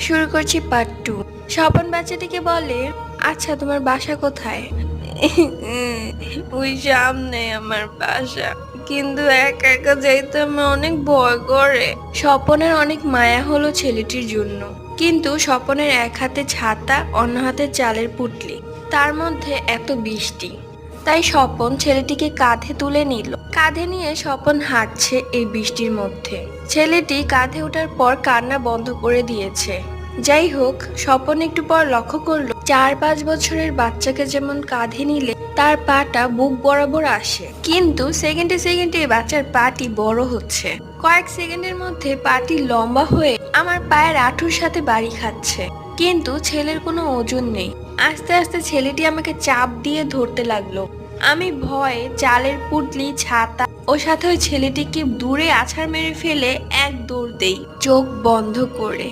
শুরু করছি পার্ট 2। স্বপন বাচ্চাটিকে বলে, আচ্ছা তোমার বাসা কোথায়? ওই সামনে আমার বাসা, কিন্তু একা একা যাইতে আমার অনেক ভয় করে। স্বপনের অনেক মায়া হলো ছেলেটির জন্য, কিন্তু স্বপনের এক হাতে ছাতা, অন্য হাতে চালের পুটলি, তার মধ্যে এত বৃষ্টি। তাই স্বপন ছেলেটিকে কাঁধে তুলে নিল। কাঁধে নিয়ে স্বপন হাঁটছে এই বৃষ্টির মধ্যে। ছেলেটি কাঁধে ওঠার পর কান্না বন্ধ করে দিয়েছে। যাই হোক, স্বপন একটু পর লক্ষ্য করলো 4-5 বছরের বাচ্চাকে যেমন কাঁধে নিলে তার পাটা বুক বরাবর আসে, কিন্তু সেকেন্ডে সেকেন্ডে বাচ্চার পাটি বড় হচ্ছে। কয়েক সেকেন্ডের মধ্যে পাটি লম্বা হয়ে আমার পায়ের হাঁটুর সাথে বাড়ি খাচ্ছে, কিন্তু ছেলের কোনো ওজন নেই। আস্তে আস্তে ছেলেটি আমাকে চাপ দিয়ে ধরতে লাগলো। আমি ভয়ে চালের পুটলি, ছাতা ও সাথে ওই ছেলেটিকে দূরে আছাড় মেরে ফেলে এক দৌড় দেই, চোখ বন্ধ করে।